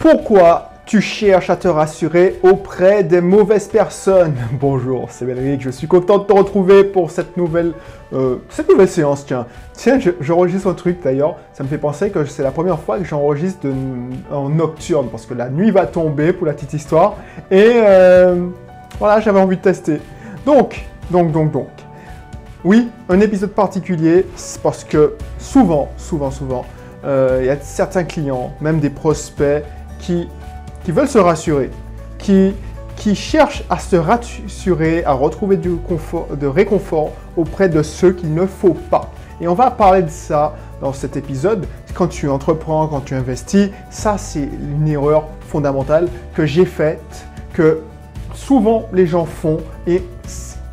Pourquoi tu cherches à te rassurer auprès des mauvaises personnes? Bonjour, c'est Belric, je suis content de te retrouver pour cette nouvelle séance, tiens. Tiens, j'enregistre un truc d'ailleurs, ça me fait penser que c'est la première fois que j'enregistre en nocturne, parce que la nuit va tomber pour la petite histoire, et voilà, j'avais envie de tester. Donc, oui, un épisode particulier, parce que souvent, il y a certains clients, même des prospects, qui veulent se rassurer, qui cherchent à se rassurer, à retrouver du confort, de réconfort auprès de ceux qu'il ne faut pas. Et on va parler de ça dans cet épisode. Quand tu entreprends, quand tu investis, ça c'est une erreur fondamentale que j'ai faite, que souvent les gens font et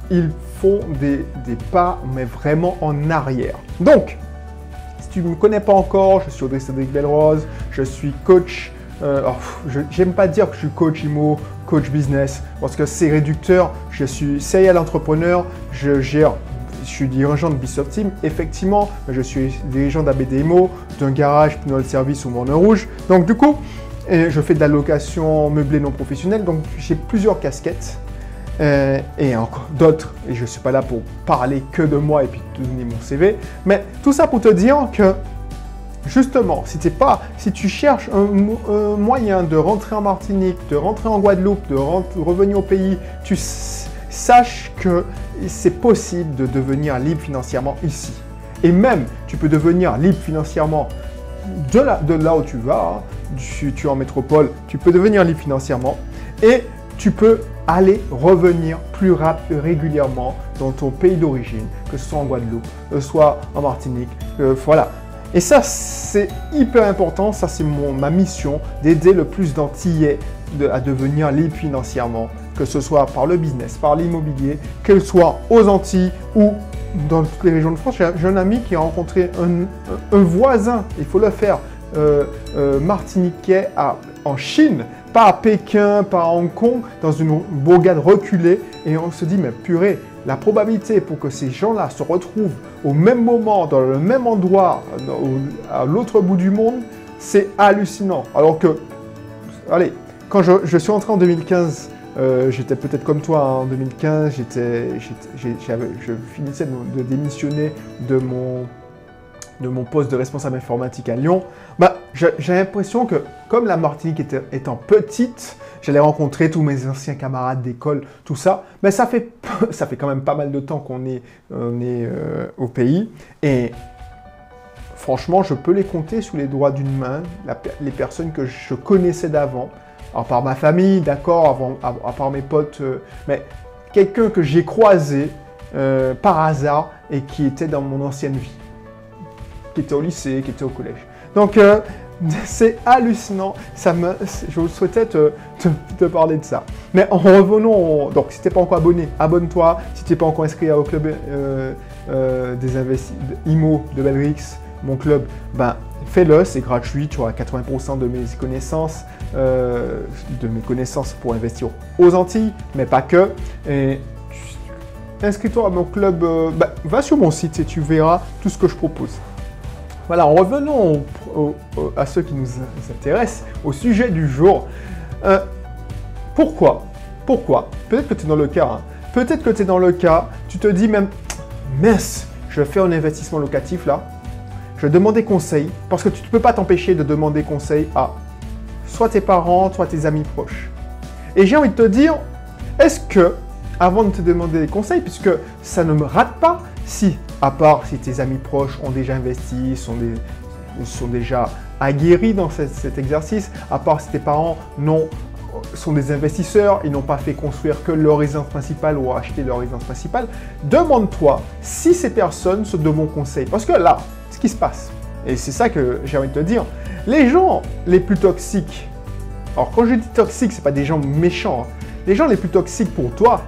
ils font des pas, mais vraiment en arrière. Donc, si tu ne me connais pas encore, je suis Audrey Cédric Belrose, je suis coach. J'aime pas dire que je suis coach IMO, coach business, parce que c'est réducteur. Je suis serial entrepreneur, je suis dirigeant de Bishop Team, effectivement, je suis dirigeant d'ABD IMO, d'un garage Pneu Service ou Morne Rouge. Donc du coup, je fais de la location meublée non professionnelle, donc j'ai plusieurs casquettes. Et encore d'autres, et je ne suis pas là pour parler que de moi et puis te donner mon CV, mais tout ça pour te dire que justement, si tu cherches un moyen de rentrer en Martinique, de rentrer en Guadeloupe, de revenir au pays, tu saches que c'est possible de devenir libre financièrement ici. Et même, tu peux devenir libre financièrement de là où tu vas, hein. Tu es en métropole, tu peux devenir libre financièrement et tu peux revenir plus régulièrement dans ton pays d'origine, que ce soit en Guadeloupe, que ce soit en Martinique, voilà. Et ça, c'est hyper important, ça c'est ma mission, d'aider le plus d'Antillais à devenir libre financièrement, que ce soit par le business, par l'immobilier, qu'elle soit aux Antilles ou dans toutes les régions de France. J'ai un ami qui a rencontré un voisin, il faut le faire, martiniquais en Chine, pas à Pékin, pas à Hong Kong, dans une bourgade reculée, et on se dit, mais purée, la probabilité pour que ces gens-là se retrouvent au même moment, dans le même endroit, à l'autre bout du monde, c'est hallucinant. Alors que, allez, quand je suis entré en 2015, j'étais peut-être comme toi, hein, en 2015, je finissais de démissionner de mon poste de responsable informatique à Lyon. J'ai l'impression que, comme la Martinique étant petite, j'allais rencontrer tous mes anciens camarades d'école, tout ça. Mais ça fait quand même pas mal de temps qu'on est au pays. Et franchement, je peux les compter sous les doigts d'une main, les personnes que je connaissais d'avant. Alors, par ma famille, d'accord, à part mes potes, mais quelqu'un que j'ai croisé par hasard et qui était dans mon ancienne vie, qui était au lycée, qui était au collège. Donc, c'est hallucinant. Je souhaitais te parler de ça. Mais en revenant, donc si tu n'es pas encore abonné, abonne-toi. Si tu n'es pas encore inscrit au club des investisseurs IMO de Belric, mon club, fais-le, c'est gratuit. Tu auras 80% de mes connaissances pour investir aux Antilles, mais pas que. Et inscris-toi à mon club. Va sur mon site et tu verras tout ce que je propose. Voilà, revenons à ceux qui nous intéressent, au sujet du jour. Pourquoi? Peut-être que tu es dans le cas. Hein. Peut-être que tu es dans le cas, tu te dis même, mince, je fais un investissement locatif là, je vais demander conseil, parce que tu ne peux pas t'empêcher de demander conseil à soit tes parents, soit tes amis proches. Et j'ai envie de te dire, est-ce que, avant de te demander des conseils, puisque ça ne me rate pas, à part si tes amis proches ont déjà investi, sont déjà aguerris dans cet exercice, à part si tes parents sont des investisseurs, ils n'ont pas fait construire que leur résidence principale ou acheter leur résidence principale, demande-toi si ces personnes sont de bons conseils. Parce que là, ce qui se passe, et c'est ça que j'ai envie de te dire, les gens les plus toxiques, alors quand je dis toxiques, ce n'est pas des gens méchants, hein, les gens les plus toxiques pour toi,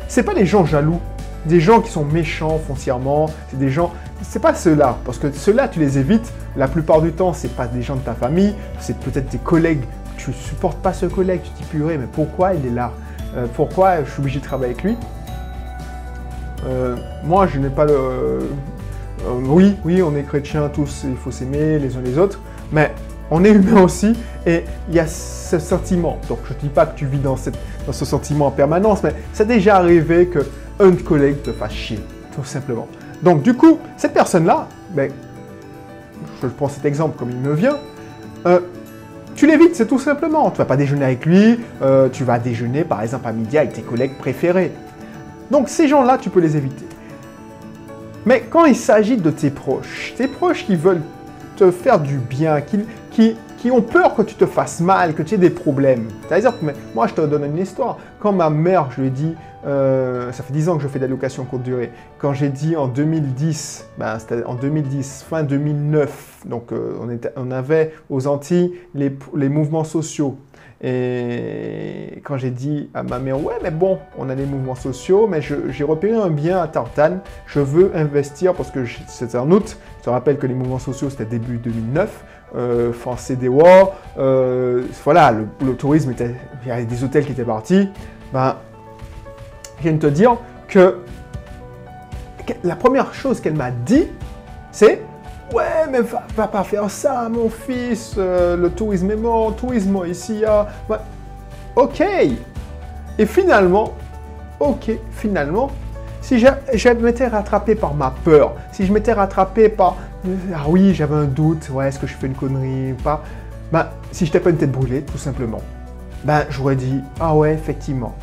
ce n'est pas les gens jaloux, des gens qui sont méchants foncièrement, c'est des gens, c'est pas ceux-là, parce que ceux-là tu les évites, la plupart du temps c'est pas des gens de ta famille, c'est peut-être tes collègues, tu supportes pas ce collègue, tu te dis purée, mais pourquoi il est là, pourquoi je suis obligé de travailler avec lui, moi je n'ai pas le, oui, on est chrétiens tous, il faut s'aimer les uns les autres, mais On est humain aussi et il y a ce sentiment. Donc je ne dis pas que tu vis dans ce sentiment en permanence, mais c'est déjà arrivé qu'un collègue te fasse chier, tout simplement. Donc du coup, cette personne-là, ben, je prends cet exemple comme il me vient, tu l'évites, c'est tout simplement. Tu ne vas pas déjeuner avec lui, tu vas déjeuner par exemple à midi avec tes collègues préférés. Donc ces gens-là, tu peux les éviter. Mais quand il s'agit de tes proches qui veulent te faire du bien, qui ont peur que tu te fasses mal, que tu aies des problèmes. C'est-à-dire que moi, je te donne une histoire. Quand ma mère, je lui ai dit, ça fait 10 ans que je fais de la location courte durée, quand j'ai dit en 2010, ben, c'était en 2010, fin 2009, donc on avait aux Antilles les mouvements sociaux. Et quand j'ai dit à ma mère, ouais, mais bon, on a des mouvements sociaux, mais j'ai repéré un bien à Tartane, je veux investir parce que c'était en août. Je te rappelle que les mouvements sociaux, c'était début 2009, français des War, voilà, le tourisme, il y avait des hôtels qui étaient partis. Ben, je viens de te dire que la première chose qu'elle m'a dit, c'est ouais, mais va pas faire ça, mon fils, le tourisme est mort, le tourisme ici, ouais. Ok. Et finalement, si je m'étais rattrapé par ma peur, si je m'étais rattrapé par ah oui, j'avais un doute, ouais, est-ce que je fais une connerie ou pas, ben, si je n'étais pas une tête brûlée, tout simplement, ben, j'aurais dit ah ouais, effectivement.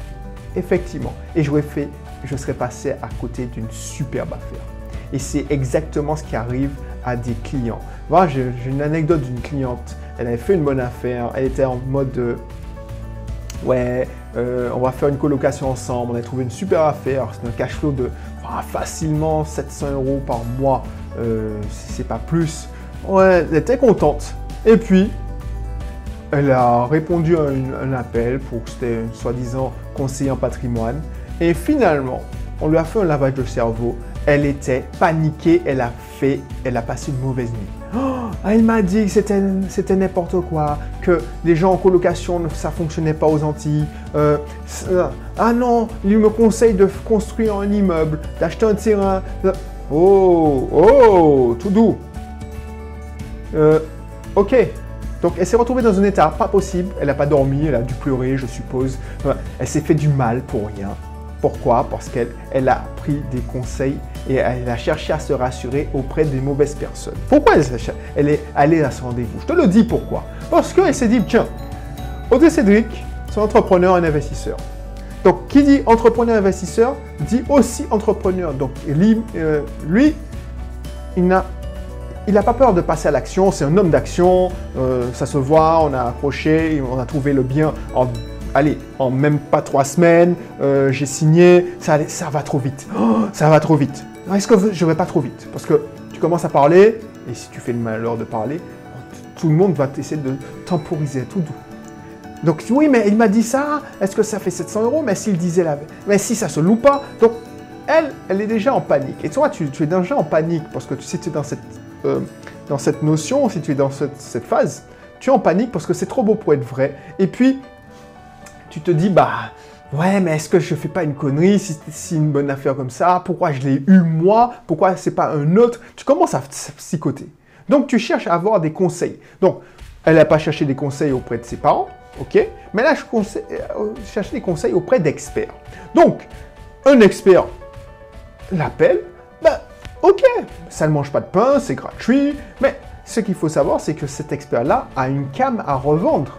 Et je serais passé à côté d'une superbe affaire. Et c'est exactement ce qui arrive à des clients. Moi, j'ai une anecdote d'une cliente. Elle avait fait une bonne affaire. Elle était en mode ouais, on va faire une colocation ensemble. On a trouvé une super affaire. C'est un cash flow de facilement 700 € par mois, si c'est pas plus. Ouais, elle était contente. Et puis, elle a répondu à un appel pour que c'était soi-disant conseiller en patrimoine. Et finalement, on lui a fait un lavage de cerveau. Elle était paniquée, elle a passé une mauvaise nuit. Oh, elle m'a dit que c'était n'importe quoi, que les gens en colocation, ça ne fonctionnait pas aux Antilles. Ah non, il me conseille de construire un immeuble, d'acheter un terrain. Oh, tout doux. Ok. Donc, elle s'est retrouvée dans un état pas possible. Elle n'a pas dormi, elle a dû pleurer, je suppose. Elle s'est fait du mal pour rien. Pourquoi? Parce qu'elle a pris des conseils et elle a cherché à se rassurer auprès des mauvaises personnes. Pourquoi elle est allée à ce rendez-vous? Je te le dis pourquoi. Parce qu'elle s'est dit, tiens, Audrey Cédric, c'est un investisseur. Donc, qui dit entrepreneur-investisseur, dit aussi entrepreneur. Donc, lui, il n'a pas peur de passer à l'action, c'est un homme d'action, ça se voit, on a approché, on a trouvé le bien en même pas 3 semaines, j'ai signé, ça va trop vite. Oh, ça va trop vite. Est-ce que je ne vais pas trop vite? Parce que tu commences à parler, et si tu fais le malheur de parler, tout le monde va essayer de temporiser, tout doux. Donc oui, mais il m'a dit ça, est-ce que ça fait 700 €? Mais s'il disait mais si ça se loue pas. Donc elle est déjà en panique. Et toi, tu es déjà en panique, parce que si tu es dans cette notion, si tu es dans cette phase, tu es en panique parce que c'est trop beau pour être vrai. Et puis, tu te dis, bah, ouais, mais est-ce que je ne fais pas une connerie si c'est une bonne affaire comme ça? Pourquoi je l'ai eu moi? Pourquoi c'est pas un autre? Tu commences à psychoter. Donc, tu cherches à avoir des conseils. Donc, elle n'a pas cherché des conseils auprès de ses parents, ok? Mais là, je cherche des conseils auprès d'experts. Donc, un expert l'appelle, ben, ok, ça ne mange pas de pain, c'est gratuit, mais ce qu'il faut savoir, c'est que cet expert-là a une cam à revendre.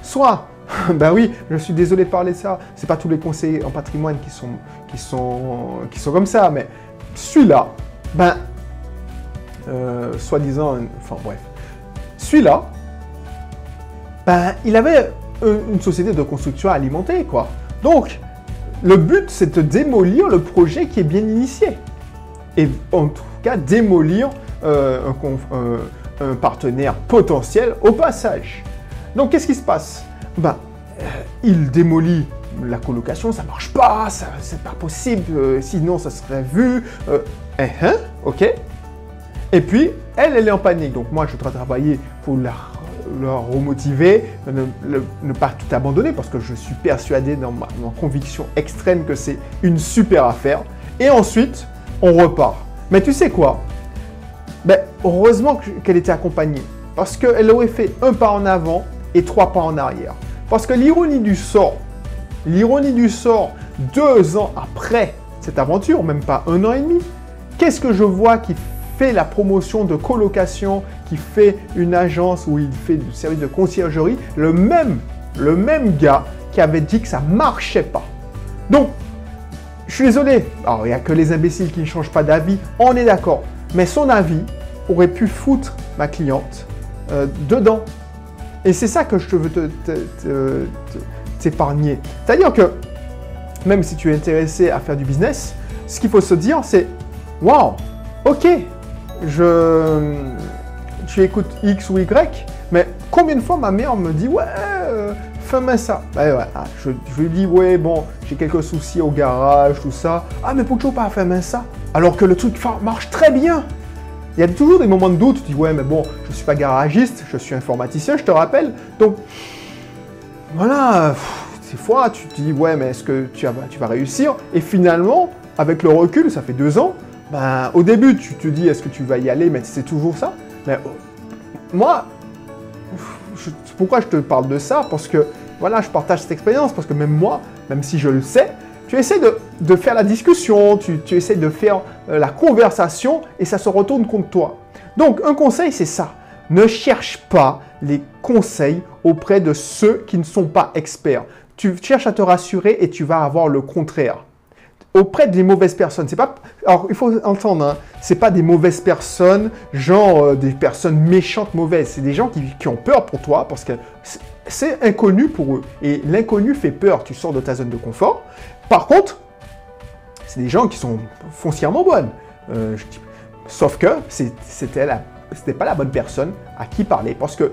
Soit, ben oui, je suis désolé de parler de ça, c'est pas tous les conseillers en patrimoine qui sont comme ça, mais celui-là, ben, soi-disant, enfin bref, celui-là, ben, il avait une société de construction alimentée, quoi. Donc, le but, c'est de démolir le projet qui est bien initié. Et en tout cas, démolir un partenaire potentiel au passage. Donc, qu'est-ce qui se passe? Ben, il démolit la colocation, ça marche pas, c'est pas possible, sinon ça serait vu. Ok. Et puis, elle est en panique. Donc, moi, je dois travailler pour la remotiver, ne pas tout abandonner, parce que je suis persuadé dans ma conviction extrême que c'est une super affaire. Et ensuite, on repart. Mais tu sais quoi? Ben, heureusement qu'elle était accompagnée. Parce qu'elle aurait fait un pas en avant et 3 pas en arrière. Parce que l'ironie du sort, 2 ans après cette aventure, même pas 1 an et demi, qu'est-ce que je vois qui fait la promotion de colocation, qui fait une agence où il fait du service de conciergerie, le même gars qui avait dit que ça marchait pas. Donc, je suis désolé, alors il n'y a que les imbéciles qui ne changent pas d'avis, on est d'accord, mais son avis aurait pu foutre ma cliente dedans. Et c'est ça que je veux t'épargner. C'est-à-dire que, même si tu es intéressé à faire du business, ce qu'il faut se dire, c'est « Waouh, ok, tu écoutes X ou Y, mais combien de fois ma mère me dit « Ouais, fais-moi ça. » Je lui dis « Ouais, bon, j'ai quelques soucis au garage, tout ça. Ah, mais pourquoi pas fais-moi ça ?» Alors que le truc marche très bien. Il y a toujours des moments de doute, tu dis « Ouais, mais bon, je ne suis pas garagiste, je suis informaticien, je te rappelle. » Donc, voilà, des fois, tu te dis « Ouais, mais est-ce que tu vas réussir ?» Et finalement, avec le recul, ça fait 2 ans, ben, au début, tu te dis « Est-ce que tu vas y aller ?» Mais c'est toujours ça. Mais moi, pourquoi je te parle de ça? Parce que, voilà, je partage cette expérience, parce que même moi, même si je le sais, tu essaies de faire la discussion, tu essaies de faire la conversation et ça se retourne contre toi. Donc, un conseil, c'est ça. Ne cherche pas les conseils auprès de ceux qui ne sont pas experts. Tu cherches à te rassurer et tu vas avoir le contraire. Auprès des mauvaises personnes, c'est pas... Alors, il faut entendre, hein, c'est pas des mauvaises personnes, genre des personnes méchantes, mauvaises. C'est des gens qui ont peur pour toi parce que c'est inconnu pour eux. Et l'inconnu fait peur. Tu sors de ta zone de confort. Par contre, c'est des gens qui sont foncièrement bonnes. Sauf que c'était pas la bonne personne à qui parler. Parce que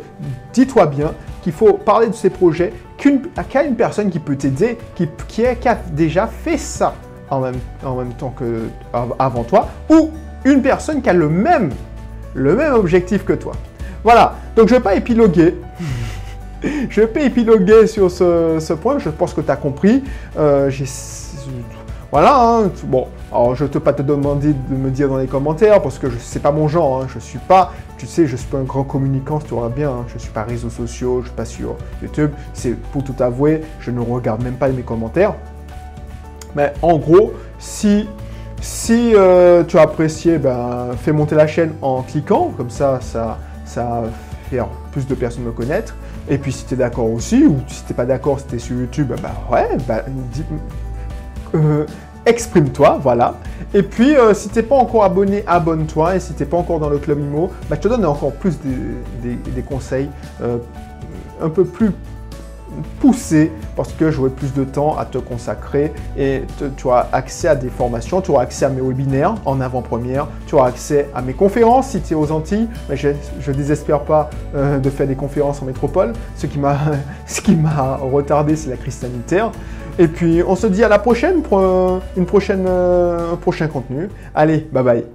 dis-toi bien qu'il faut parler de ces projets qu'à une personne qui peut t'aider, qui a déjà fait ça en même temps avant toi, ou une personne qui a le même objectif que toi. Voilà, donc je ne vais pas épiloguer. Je ne vais pas épiloguer sur ce point, je pense que tu as compris. Voilà, hein. Bon, alors je ne vais pas te demander de me dire dans les commentaires parce que ce n'est pas mon genre. Hein. Je suis pas, tu sais, je suis pas un grand communicant, tu vois bien. Hein. Je ne suis pas réseaux sociaux, je ne suis pas sur YouTube. C'est pour tout avouer, je ne regarde même pas mes commentaires. Mais en gros, si tu as apprécié, ben, fais monter la chaîne en cliquant, comme ça va faire plus de personnes me connaître. Et puis si tu es d'accord aussi, ou si tu n'es pas d'accord, si tu es sur YouTube, ben ouais, exprime-toi, voilà. Et puis si tu n'es pas encore abonné, abonne-toi. Et si tu n'es pas encore dans le club IMO, ben, je te donne encore plus des conseils un peu plus poussé parce que j'aurai plus de temps à te consacrer et tu auras accès à des formations, tu auras accès à mes webinaires en avant-première, tu auras accès à mes conférences si tu es aux Antilles, mais je ne désespère pas de faire des conférences en métropole. Ce qui m'a retardé, c'est la crise sanitaire. Et puis on se dit à la prochaine pour un prochain contenu. Allez, bye bye.